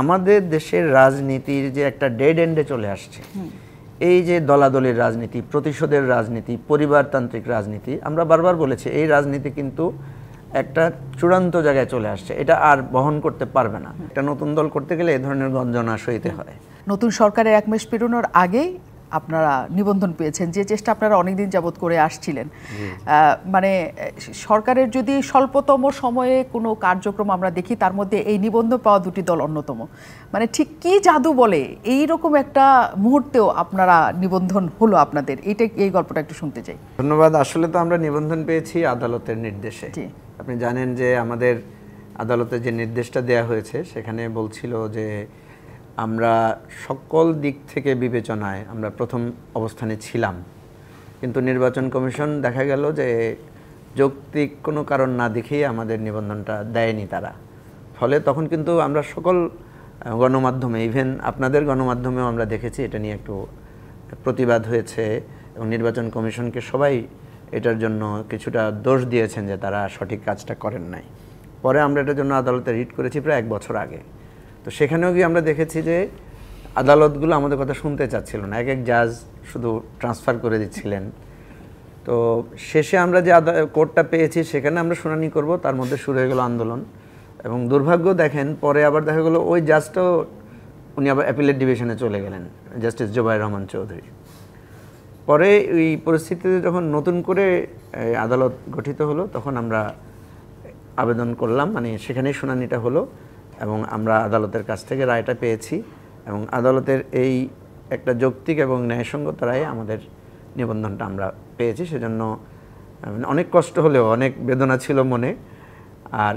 আমাদের দেশের রাজনীতির যে একটা ডেড এন্ডে চলে আসছে, এই যে দলাদলির রাজনীতি, প্রতিশোধের রাজনীতি, পরিবারতান্ত্রিক রাজনীতি, আমরা বারবার বলেছি এই রাজনীতি কিন্তু একটা চূড়ান্ত জায়গায় চলে আসছে, এটা আর বহন করতে পারবে না। একটা নতুন দল করতে গেলে এই ধরনের গঞ্জনা সইতে হয়। নতুন সরকারের 1 মাস পেরোনোর আগেই আপনারা নিবন্ধন পেয়েছেন, যে চেষ্টা আপনারা অনেকদিন যাবত করে আসছিলেন। মানে সরকারের যদি স্বল্পতম সময়ে কোনো কার্যক্রম আমরা দেখি, তার মধ্যে এই নিবন্ধন পাওয়া 2টি দল অন্যতম। মানে ঠিক কি জাদু বলে এইরকম একটা মুহূর্তেও আপনারা নিবন্ধন হলো আপনাদের, এই গল্পটা একটু শুনতে চাই। ধন্যবাদ। আসলে তো আমরা নিবন্ধন পেয়েছি আদালতের নির্দেশে। আপনি জানেন যে আমাদের আদালতে যে নির্দেশটা দেয়া হয়েছে সেখানে বলছিল যে আমরা সকল দিক থেকে বিবেচনায় আমরা প্রথম অবস্থানে ছিলাম, কিন্তু নির্বাচন কমিশন দেখা গেল যে যৌক্তিক কোনো কারণ না দেখেই আমাদের নিবন্ধনটা দেয়নি তারা। ফলে তখন কিন্তু আমরা সকল গণমাধ্যমে, ইভেন আপনাদের গণমাধ্যমেও আমরা দেখেছি এটা নিয়ে একটু প্রতিবাদ হয়েছে এবং নির্বাচন কমিশনকে সবাই এটার জন্য কিছুটা দোষ দিয়েছেন যে তারা সঠিক কাজটা করেন নাই। পরে আমরা এটার জন্য আদালতে রিট করেছি প্রায় 1 বছর আগে। তো সেখানেও গিয়ে আমরা দেখেছি যে আদালতগুলো আমাদের কথা শুনতে চাচ্ছিল না, এক জাজ শুধু ট্রান্সফার করে দিচ্ছিলেন। তো শেষে আমরা যে কোর্টটা পেয়েছি সেখানে আমরা শুনানি করব, তার মধ্যে শুরু হয়ে গেল আন্দোলন। এবং দুর্ভাগ্য দেখেন পরে আবার দেখা গেলো ওই জাজটাও উনি আবার অ্যাপিলেট ডিভিশনে চলে গেলেন, জাস্টিস জোবায়ের রহমান চৌধুরী। পরে এই পরিস্থিতিতে যখন নতুন করে আদালত গঠিত হলো তখন আমরা আবেদন করলাম, মানে সেখানেই শুনানিটা হলো এবং আমরা আদালতের কাছ থেকে রায়টা পেয়েছি এবং আদালতের এই একটা যৌক্তিক এবং ন্যায়সঙ্গত রায়ে আমাদের নিবন্ধনটা আমরা পেয়েছি। সেজন্য অনেক কষ্ট হলেও অনেক বেদনা ছিল মনে। আর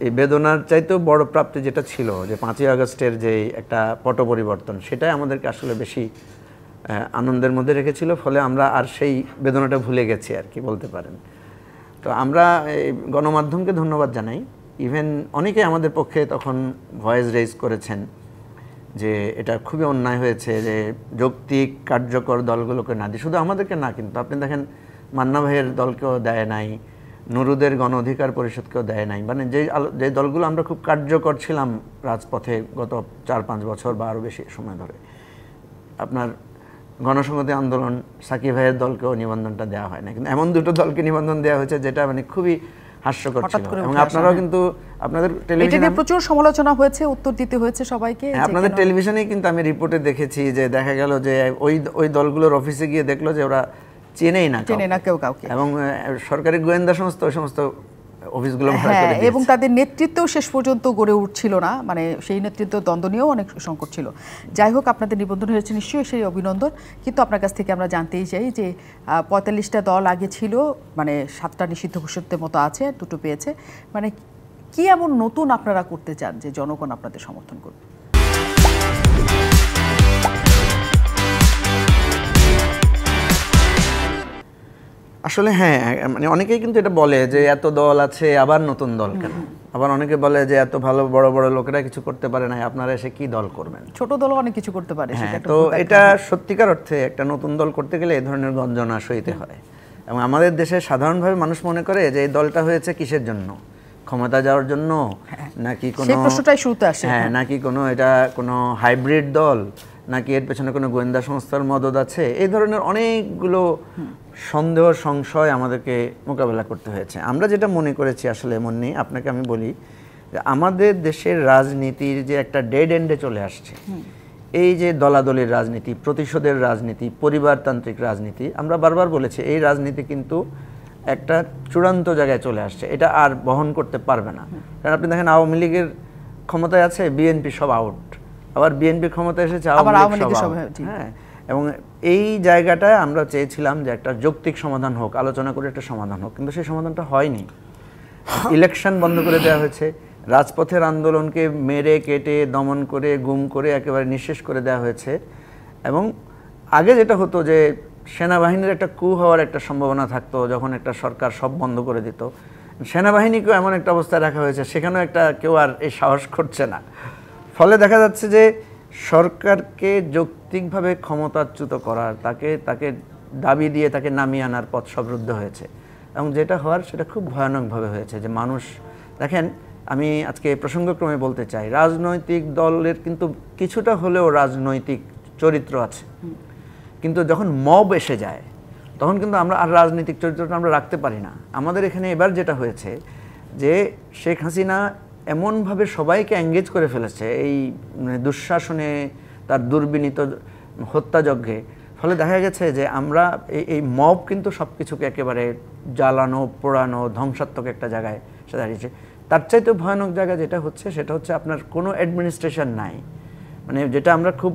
এই বেদনার চাইতেও বড় প্রাপ্তি যেটা ছিল যে 5ই আগস্টের যে একটা পট পরিবর্তন, সেটাই আমাদেরকে আসলে বেশি আনন্দের মধ্যে রেখেছিল। ফলে আমরা আর সেই বেদনাটা ভুলে গেছি আর কি বলতে পারেন। তো আমরা গণমাধ্যমকে ধন্যবাদ জানাই। ইভেন অনেকে আমাদের পক্ষে তখন ভয়েস রেজ করেছেন যে এটা খুবই অন্যায় হয়েছে যে যৌক্তিক কার্যকর দলগুলোকে না দিয়ে, শুধু আমাদেরকে না, কিন্তু আপনি দেখেন মান্না ভাইয়ের দলকেও দেয় নাই, নুরুদের গণ অধিকার পরিষদকেও দেয় নাই। মানে যে দলগুলো আমরা খুব কার্যকর ছিলাম রাজপথে গত 4-5 বছর বা আরও বেশি সময় ধরে, আপনার গণসংহতি আন্দোলন সাকিব ভাইয়ের দলকেও নিবন্ধনটা দেওয়া হয় না, কিন্তু এমন 2টো দলকে নিবন্ধন দেওয়া হয়েছে যেটা মানে খুবই হাস্যকর ছিল। এবং আপনারাও কিন্তু আপনাদের টেলিভিশনে প্রচুর সমালোচনা হয়েছে, উত্তর দিতে হয়েছে সবাইকে। আপনাদের টেলিভিশনেই কিন্তু আমি রিপোর্টে দেখেছি যে দেখা গেল যে ওই দলগুলোর অফিসে গিয়ে দেখলো যে ওরা চেনেই না কেউ কাউকে, এবং সরকারি গোয়েন্দা সংস্থা ওই সমস্ত অফিসগুলো ভাড়া করে দিয়েছে। এবং তাদের নেতৃত্বও শেষ পর্যন্ত গড়ে উঠছিল না, মানে সেই নেতৃত্ব দ্বন্দ্ব নিয়েও অনেক সংকট ছিল। যাই হোক, আপনাদের নিবন্ধন হয়েছে নিশ্চয়ই, সেই অভিনন্দন। কিন্তু আপনার কাছ থেকে আমরা জানতেই চাই যে 45টা দল আগে ছিল, মানে 7টা নিষিদ্ধ ঘোষিতের মতো আছে, 2টো পেয়েছে, মানে কি এমন নতুন আপনারা করতে চান যে জনগণ আপনাদের সমর্থন করবে? আসলে হ্যাঁ, মানে অনেকেই কিন্তু এটা বলে যে এত দল আছে আবার নতুন দল কেন, আবার অনেকে বলে যে এত ভালো বড় বড় লোকেরা কিছু করতে পারে না, আপনারা এসে কি দল করবেন? ছোট দলও অনেক কিছু করতে পারে। তো এটা সত্যিকার অর্থে একটা নতুন দল করতে গেলে এই ধরনের গঞ্জনা সইতে হয়। এবং আমাদের দেশে সাধারণভাবে মানুষ মনে করে যে এই দলটা হয়েছে কিসের জন্য, ক্ষমতা যাওয়ার জন্য নাকি কোনো, সেই প্রশ্নটাই শুরুতে আসে, নাকি কোনো এটা কোনো হাইব্রিড দল, নাকি এর পেছনে কোনো গোয়েন্দা সংস্থার মদদ আছে, এই ধরনের অনেকগুলো সন্দেহ সংশয় আমাদেরকে মোকাবেলা করতে হয়েছে। আমরা যেটা মনে করেছি আসলে এমন নেই, আপনাকে আমি বলি যে আমাদের দেশের রাজনীতির যে একটা ডেড এন্ডে চলে আসছে, এই যে দলাদলির রাজনীতি, প্রতিশোধের রাজনীতি, পরিবারতান্ত্রিক রাজনীতি, আমরা বারবার বলেছি এই রাজনীতি কিন্তু একটা চূড়ান্ত জায়গায় চলে আসছে, এটা আর বহন করতে পারবে না। কারণ আপনি দেখেন আওয়ামী লীগের ক্ষমতায় আছে, বিএনপি সব আউট, আবার বিএনপি ক্ষমতায় এসেছে, আওয়ামী লীগ সব আউট। হ্যাঁ, এবং এই জায়গাটায় আমরা চেয়েছিলাম যে একটা যৌক্তিক সমাধান হোক, আলোচনা করে একটা সমাধান হোক, কিন্তু সেই সমাধানটা হয়নি। ইলেকশন বন্ধ করে দেওয়া হয়েছে, রাজপথের আন্দোলনকে মেরে কেটে দমন করে গুম করে একেবারে নিঃশেষ করে দেওয়া হয়েছে। এবং আগে যেটা হতো যে সেনাবাহিনীর একটা কু হওয়ার একটা সম্ভাবনা থাকতো যখন একটা সরকার সব বন্ধ করে দিত, সেনাবাহিনীকেও এমন একটা অবস্থায় রাখা হয়েছে সেখানেও একটা কেউ আর এই সাহস করছে না। ফলে দেখা যাচ্ছে যে সরকারকে যৌক্তিকভাবে ক্ষমতাচ্যুত করার, তাকে দাবি দিয়ে তাকে নামিয়ে আনার পথ সবরুদ্ধ হয়েছে। এবং যেটা হওয়ার সেটা খুব ভয়ানকভাবে হয়েছে যে মানুষ দেখেন, আমি আজকে প্রসঙ্গক্রমে বলতে চাই, রাজনৈতিক দলের কিন্তু কিছুটা হলেও রাজনৈতিক চরিত্র আছে, কিন্তু যখন মব এসে যায় তখন কিন্তু আমরা আর রাজনৈতিক চরিত্রটা আমরা রাখতে পারি না। আমাদের এখানে এবার যেটা হয়েছে যে শেখ হাসিনা এমনভাবে সবাইকে এঙ্গেজ করে ফেলেছে এই দুঃশাসনে, তার দুর্বিনীত হত্যাযজ্ঞে, ফলে দেখা গেছে যে আমরা এই মব কিন্তু সব কিছুকে একেবারে জ্বালানো, পোড়ানো, ধ্বংসাত্মক একটা জায়গায় সে দাঁড়িয়েছে। তার চাইতে ভয়ানক জায়গা যেটা হচ্ছে সেটা হচ্ছে আপনার কোনো অ্যাডমিনিস্ট্রেশন নাই। মানে যেটা আমরা খুব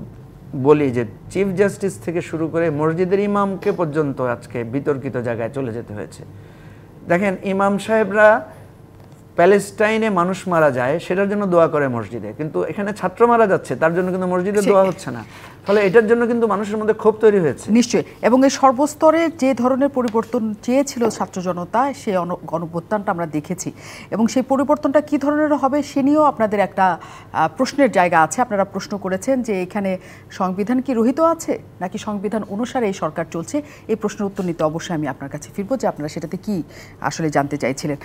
বলি যে চিফ জাস্টিস থেকে শুরু করে মসজিদের ইমামকে পর্যন্ত আজকে বিতর্কিত জায়গায় চলে যেতে হয়েছে। দেখেন, ইমাম সাহেবরা প্যালেস্টাইনে মানুষ মারা যায় সেটার জন্য দোয়া করে মসজিদে, কিন্তু এখানে ছাত্র মারা যাচ্ছে তার জন্য কিন্তু মসজিদে দোয়া হচ্ছে না। ফলে এটার জন্য কিন্তু মানুষের মধ্যে ক্ষোভ তৈরি হয়েছে। নিশ্চয়ই, এবং এই সর্বস্তরে যে ধরনের পরিবর্তন চেয়েছিল ছাত্র জনতা, সেই গণঅভ্যুত্থানটা আমরা দেখেছি, এবং সেই পরিবর্তনটা কি ধরনের হবে সে নিয়েও আপনাদের একটা প্রশ্নের জায়গা আছে। আপনারা প্রশ্ন করেছেন যে এখানে সংবিধান কি রহিত আছে নাকি সংবিধান অনুসারে এই সরকার চলছে। এই প্রশ্নের উত্তর নিতে অবশ্যই আমি আপনার কাছে ফিরবো যে আপনারা সেটাতে কি আসলে জানতে চাইছিলেন।